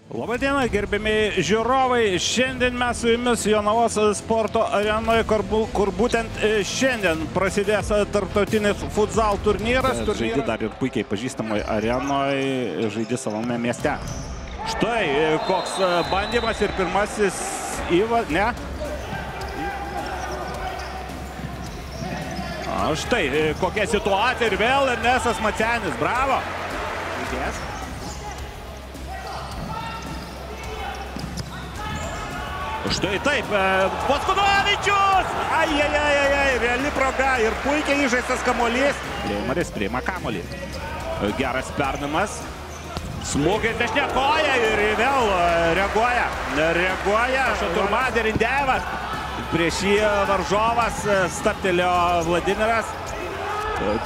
Labadiena, gerbiami žiūrovai. Šiandien mes su jumis Jonavos sporto arenoje, kur būtent šiandien prasidės tarptautinis futsal turnyras. Žaidži dar ir puikiai pažįstamoje arenoje, žaidži savame mieste. Štai koks bandymas ir pirmasis įvadas. Ne? Štai kokia situacija ir vėl Ernestas Macenis. Bravo! Žaidėjas. Štai taip, Voskunovičius! Ai, reali proga ir puikiai įžaistas kamuolys. Leimaris priima kamuolį. Geras perdavimas. Smūgis dešinė koja ir vėl reaguoja. Šaturma Derindejevas. Prieš jį varžovas stabtelėjo Vladimiras.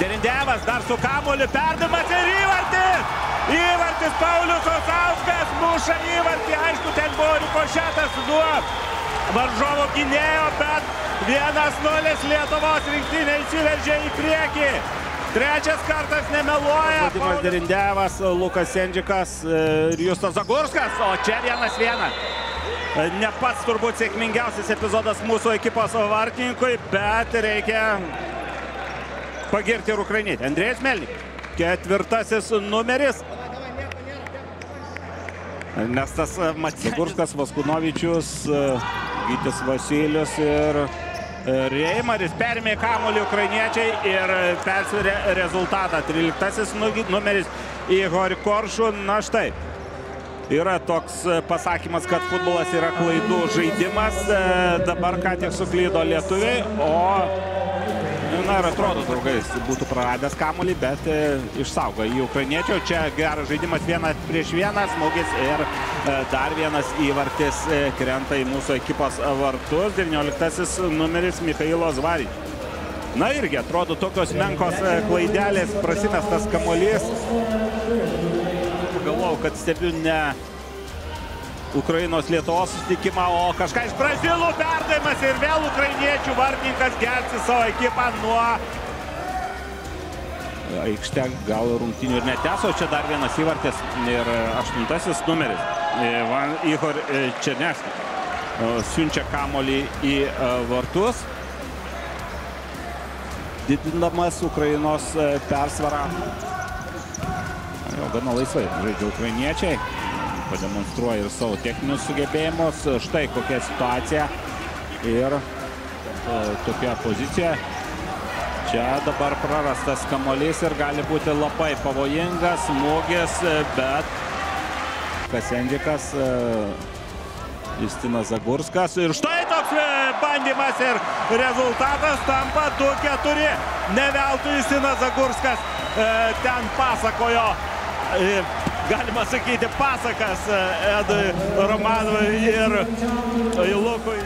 Derindejevas dar su kamuoliu, perdavimas ir įvartis! Įvartis Paulius Osauskas muša įvartį. Aišku, ten buvo rikošetas nuo varžovo gynėjo, bet 1-0 Lietuvos rinktinė įsiveržė į priekį. Trečias kartas nemeluoja. Vladimiras Derindejevas, Lukas Sendžikas ir Justas Zagurskas, o čia 1-1. Ne pats turbūt sėkmingiausias epizodas mūsų ekipos vartininkui, bet reikia pagirti ir ukrainietį. Andrėjus Melnikas, 4 numeris. Ernestas Macenis. Zagurskas, Voskunovičius, Gytis Vasilijus ir Reimaris perėmė kamuolį ukrainiečiai ir persvėrė rezultatą. 13 numeris Igor Koršų. Na štai, yra toks pasakymas, kad futbolas yra klaidų žaidimas. Dabar ką tik suklydo lietuviai, na ir atrodo, draugais, būtų praradęs kamuolį, bet išsaugo į ukrainiečio. Čia geras žaidimas 1-1, smūgis ir dar vienas įvartis krenta į mūsų ekipos vartus. 19 numeris Michailo Zvaričius. Na irgi atrodo tokios menkos klaidelės, prasimestas kamuolys. Galvojau, kad stebiu ne Ukrainos Lietuvos susitikimą, o kažką iš Brazilų perdavimas ir vėl ukrainiečių vartininkas gelbsti savo ekipą nuo aikštę, gal rungtynių ir neteso. Čia dar vienas įvartis ir 8 numeris Igor Černevskis siunčia kamuolį į vartus, didindamas Ukrainos persvarą. Jau gana laisvai žaidžia ukrainiečiai, pademonstruoja ir savo techninius sugebėjimus. Štai kokia situacija ir tokia pozicija. Čia dabar prarastas kamuolys ir gali būti labai pavojingas smūgis, bet Sendžikas, Justinas Zagurskas. Ir štai toks bandymas ir rezultatas tampa 2-4. Ne veltui Justinas Zagurskas ten pasakojo, galima sakyti, pasakas Edui Romanovui ir Lukui.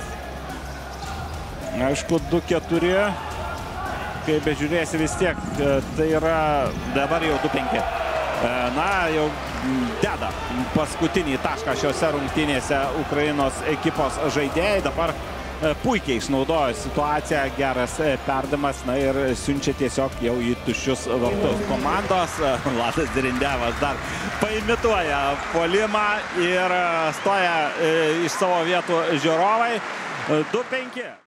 Aišku, 2-4, kai bežiūrėsi vis tiek, tai yra dabar jau 2-5. Na, jau deda paskutinį tašką šiose rungtynėse Ukrainos ekipos žaidėjai. Dabar puikiai išnaudojo situaciją, geras perdavimas, na ir siunčia tiesiog jau į tuščius vartus komandos. Vladas Derindejevas dar paimituoja puolimą ir stoja iš savo vietų žiūrovai. 2-5.